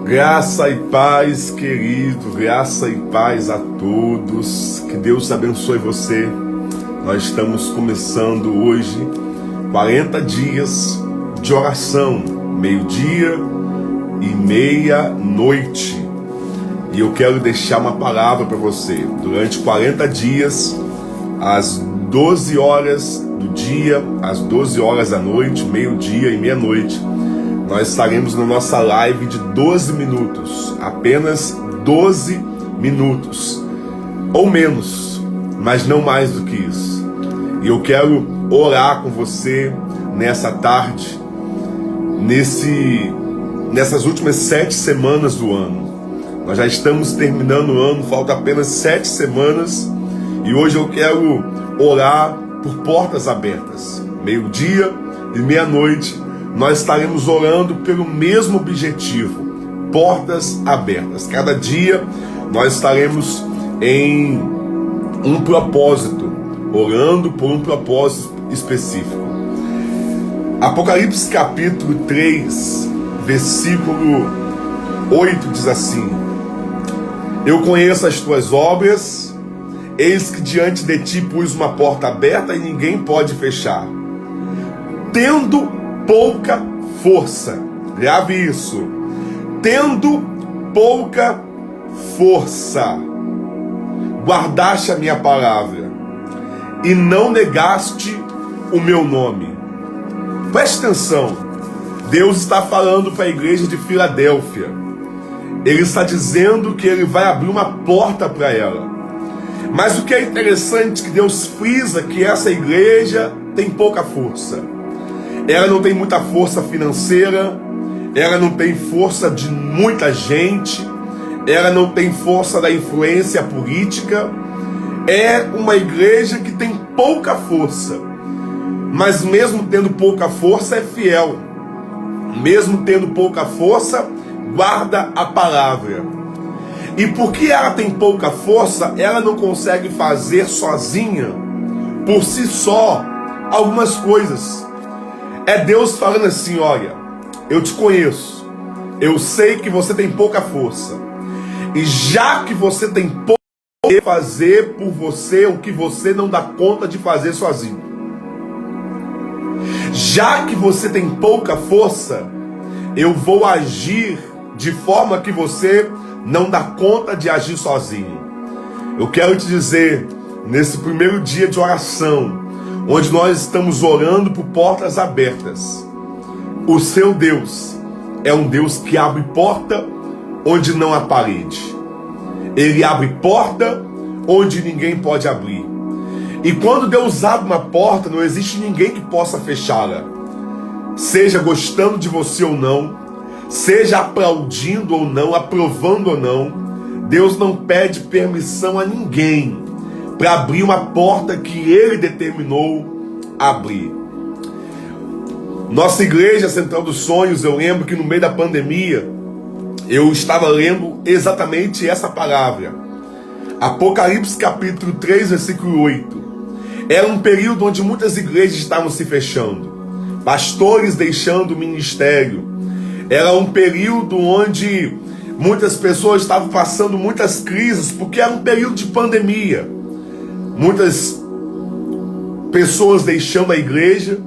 Graça e paz, querido, graça e paz a todos, que Deus abençoe você. Nós estamos começando hoje 40 dias de oração, meio-dia e meia-noite. E eu quero deixar uma palavra para você. Durante 40 dias, às 12 horas do dia, às 12 horas da noite, meio-dia e meia-noite, nós estaremos na nossa live de 12 minutos, apenas 12 minutos, ou menos, mas não mais do que isso. E eu quero orar com você nessa tarde, nessas últimas 7 semanas do ano. Nós já estamos terminando o ano, falta apenas 7 semanas, e hoje eu quero orar por portas abertas. Meio-dia e meia-noite, nós estaremos orando pelo mesmo objetivo, portas abertas. Cada dia nós estaremos em um propósito, orando por um propósito específico. Apocalipse capítulo 3, versículo 8 diz assim: Eu conheço as tuas obras, eis que diante de ti pus uma porta aberta e ninguém pode fechar. Tendo pouca força, grave isso, tendo pouca força, guardaste a minha palavra e não negaste o meu nome. Preste atenção, Deus está falando para a igreja de Filadélfia. Ele está dizendo que ele vai abrir uma porta para ela. Mas o que é interessante é que Deus frisa que essa igreja tem pouca força. Ela não tem muita força financeira, ela não tem força de muita gente, ela não tem força da influência política. É uma igreja que tem pouca força, mas mesmo tendo pouca força é fiel. Mesmo tendo pouca força, guarda a palavra. E porque ela tem pouca força, ela não consegue fazer sozinha, por si só, algumas coisas. É Deus falando assim: olha, eu te conheço, eu sei que você tem pouca força, e já que você tem pouca força, eu vou fazer por você o que você não dá conta de fazer sozinho. Já que você tem pouca força, eu vou agir de forma que você não dá conta de agir sozinho. Eu quero te dizer, nesse primeiro dia de oração, onde nós estamos orando por portas abertas, o seu Deus é um Deus que abre porta onde não há parede. Ele abre porta onde ninguém pode abrir. E quando Deus abre uma porta, não existe ninguém que possa fechá-la. Seja gostando de você ou não, seja aplaudindo ou não, aprovando ou não, Deus não pede permissão a ninguém para abrir uma porta que Ele determinou abrir. Nossa igreja Central dos Sonhos, eu lembro que no meio da pandemia, eu estava lendo exatamente essa palavra. Apocalipse capítulo 3, versículo 8. Era um período onde muitas igrejas estavam se fechando, pastores deixando o ministério. Era um período onde muitas pessoas estavam passando muitas crises, porque era um período de pandemia. Muitas pessoas deixando a igreja,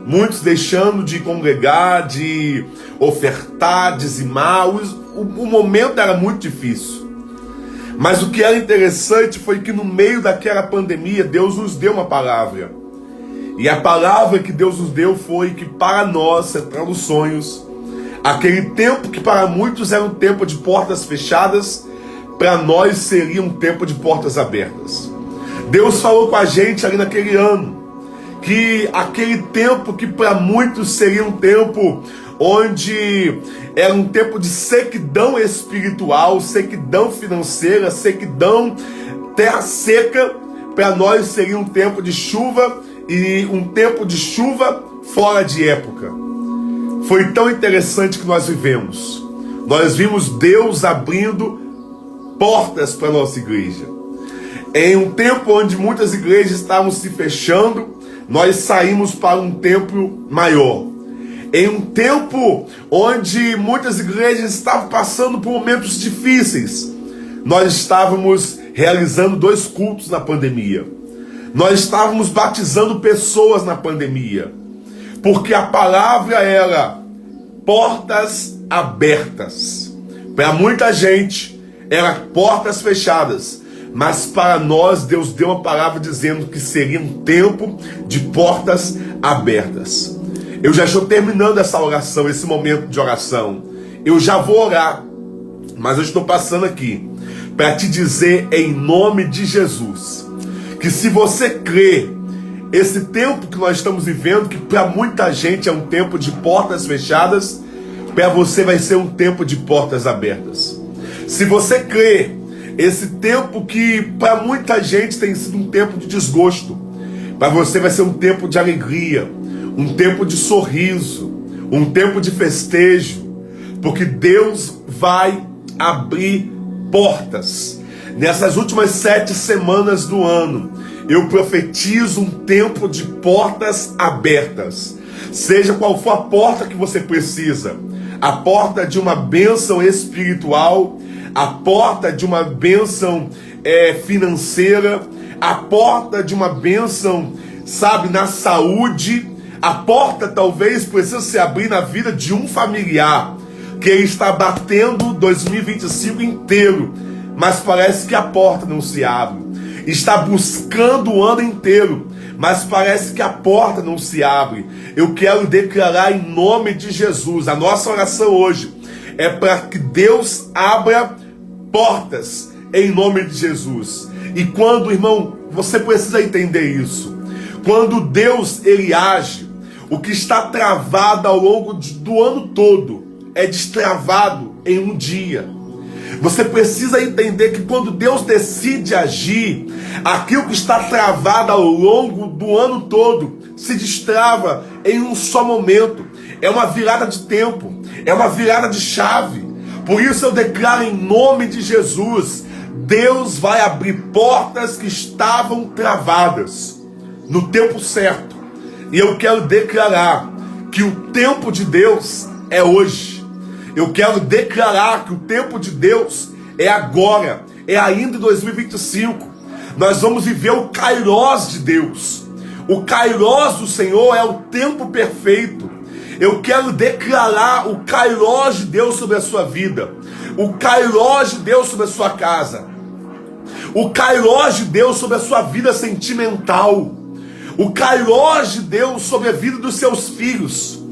muitos deixando de congregar, de ofertar, dizimar. O momento era muito difícil. Mas o que era interessante foi que no meio daquela pandemia, Deus nos deu uma palavra. E a palavra que Deus nos deu foi que para nós, Central dos Sonhos, aquele tempo que para muitos era um tempo de portas fechadas, para nós seria um tempo de portas abertas. Deus falou com a gente ali naquele ano, que aquele tempo que para muitos seria um tempo onde era um tempo de sequidão espiritual, sequidão financeira, sequidão, terra seca, para nós seria um tempo de chuva, e um tempo de chuva fora de época. Foi tão interessante que nós vivemos. Nós vimos Deus abrindo portas para a nossa igreja. Em um tempo onde muitas igrejas estavam se fechando, nós saímos para um templo maior. em um tempo onde muitas igrejas estavam passando por momentos difíceis. Nós estávamos realizando 2 cultos na pandemia. Nós estávamos batizando pessoas na pandemia. Porque a palavra era portas abertas. Para muita gente, era portas fechadas. Mas para nós, Deus deu uma palavra dizendo que seria um tempo de portas abertas. Eu já estou terminando essa oração, esse momento de oração. Eu já vou orar, mas eu estou passando aqui para te dizer em nome de Jesus, que se você crê, esse tempo que nós estamos vivendo, que para muita gente é um tempo de portas fechadas, para você vai ser um tempo de portas abertas. Se você crê, esse tempo que para muita gente tem sido um tempo de desgosto, para você vai ser um tempo de alegria, um tempo de sorriso, um tempo de festejo, porque Deus vai abrir portas. Nessas últimas 7 semanas do ano, eu profetizo um tempo de portas abertas. Seja qual for a porta que você precisa, a porta de uma bênção espiritual, a porta de uma bênção financeira, a porta de uma bênção, sabe, na saúde. A porta talvez precisa se abrir na vida de um familiar que está batendo 2025 inteiro, mas parece que a porta não se abre. Está buscando o ano inteiro, mas parece que a porta não se abre. Eu quero declarar em nome de Jesus, a nossa oração hoje é para que Deus abra portas em nome de Jesus. E quando, irmão, você precisa entender isso. Quando Deus ele age, o que está travado ao longo do ano todo é destravado em um dia. Você precisa entender que quando Deus decide agir, aquilo que está travado ao longo do ano todo se destrava em um só momento. É uma virada de tempo, é uma virada de chave. Por isso eu declaro em nome de Jesus, Deus vai abrir portas que estavam travadas no tempo certo. E eu quero declarar que o tempo de Deus é hoje. Eu quero declarar que o tempo de Deus é agora, é ainda em 2025. Nós vamos viver o Kairos de Deus. O Kairos do Senhor é o tempo perfeito. Eu quero declarar o Kairos de Deus sobre a sua vida, o Kairos de Deus sobre a sua casa, o Kairos de Deus sobre a sua vida sentimental, o Kairos de Deus sobre a vida dos seus filhos,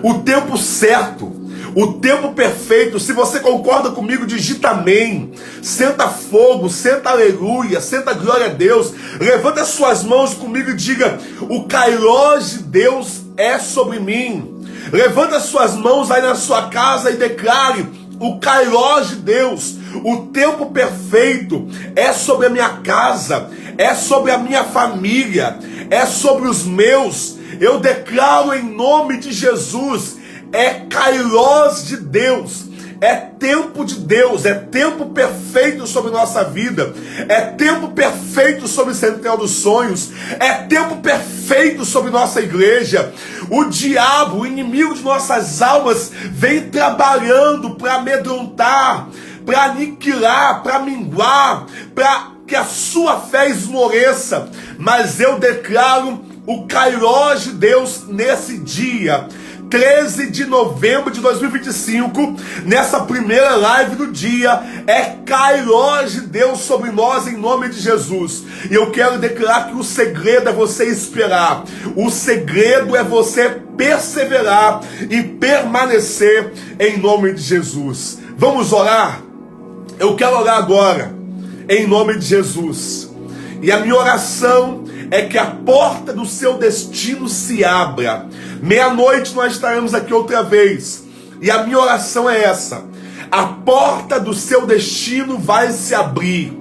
o tempo certo, o tempo perfeito. Se você concorda comigo, digita amém, senta fogo, senta aleluia, senta glória a Deus, levanta as suas mãos comigo e diga, o Kairos de Deus é sobre mim. Levanta as suas mãos aí na sua casa e declare, o Kairos de Deus, o tempo perfeito é sobre a minha casa, é sobre a minha família, é sobre os meus. Eu declaro em nome de Jesus, é Kairos de Deus, é tempo de Deus, é tempo perfeito sobre nossa vida, é tempo perfeito sobre Central dos Sonhos, é tempo perfeito sobre nossa igreja. O diabo, o inimigo de nossas almas, vem trabalhando para amedrontar, para aniquilar, para minguar, para que a sua fé esmoreça. Mas eu declaro o Kairos de Deus nesse dia, 13 de novembro de 2025, nessa primeira live do dia, é Kairos de Deus sobre nós em nome de Jesus. E eu quero declarar que o segredo é você esperar, o segredo é você perseverar e permanecer em nome de Jesus. Vamos orar? Eu quero orar agora, em nome de Jesus. E a minha oração é que a porta do seu destino se abra. Meia-noite nós estaremos aqui outra vez. E a minha oração é essa. A porta do seu destino vai se abrir.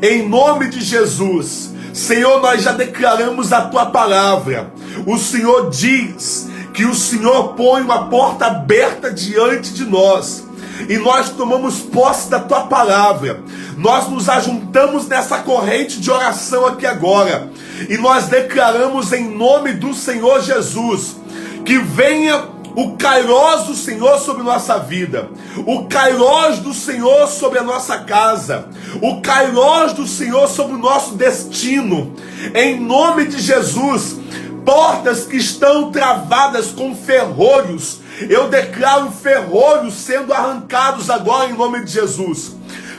Em nome de Jesus. Senhor, nós já declaramos a tua palavra. O Senhor diz que o Senhor põe uma porta aberta diante de nós. E nós tomamos posse da tua palavra. Nós nos ajuntamos nessa corrente de oração aqui agora. E nós declaramos em nome do Senhor Jesus que venha o kairós do Senhor sobre nossa vida, o kairós do Senhor sobre a nossa casa, o kairós do Senhor sobre o nosso destino, em nome de Jesus. Portas que estão travadas com ferrolhos, eu declaro ferrolhos sendo arrancados agora em nome de Jesus.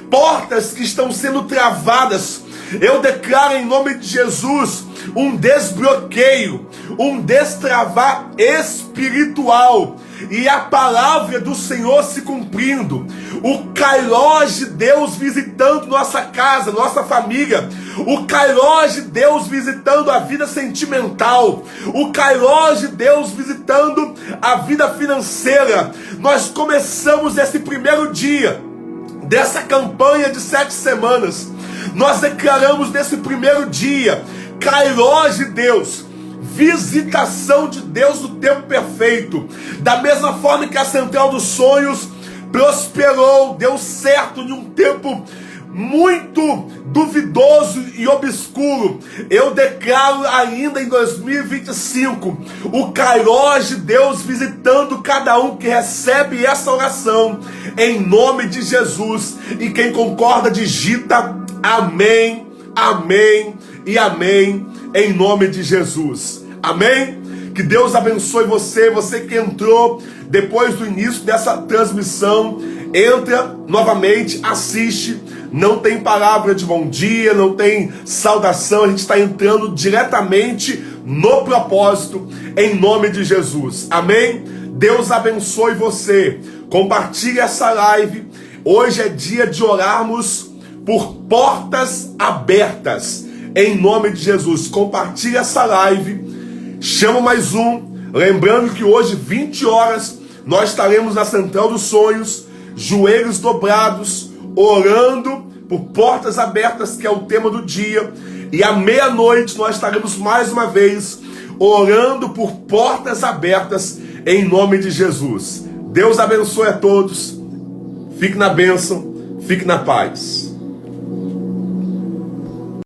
Portas que estão sendo travadas, eu declaro em nome de Jesus um desbloqueio, um destravar espiritual, e a palavra do Senhor se cumprindo, o kairós de Deus visitando nossa casa, nossa família, o kairós de Deus visitando a vida sentimental, o kairós de Deus visitando a vida financeira. Nós começamos esse primeiro dia dessa campanha de 7 semanas, nós declaramos nesse primeiro dia, kairós de Deus, visitação de Deus no tempo perfeito. Da mesma forma que a Central dos Sonhos prosperou, deu certo em um tempo muito duvidoso e obscuro, eu declaro ainda em 2025 o kairós de Deus visitando cada um que recebe essa oração, em nome de Jesus. E quem concorda digita amém, amém e amém, em nome de Jesus. Amém? Que Deus abençoe você, você que entrou depois do início dessa transmissão, entra novamente, assiste, não tem palavra de bom dia, não tem saudação, a gente está entrando diretamente no propósito, em nome de Jesus. Amém? Deus abençoe você, compartilhe essa live. Hoje é dia de orarmos por portas abertas, em nome de Jesus. Compartilhe essa live, chama mais um, lembrando que hoje 20 horas nós estaremos na Central dos Sonhos, joelhos dobrados, orando por portas abertas, que é o tema do dia, e à meia-noite nós estaremos mais uma vez orando por portas abertas, em nome de Jesus. Deus abençoe a todos, fique na bênção, fique na paz.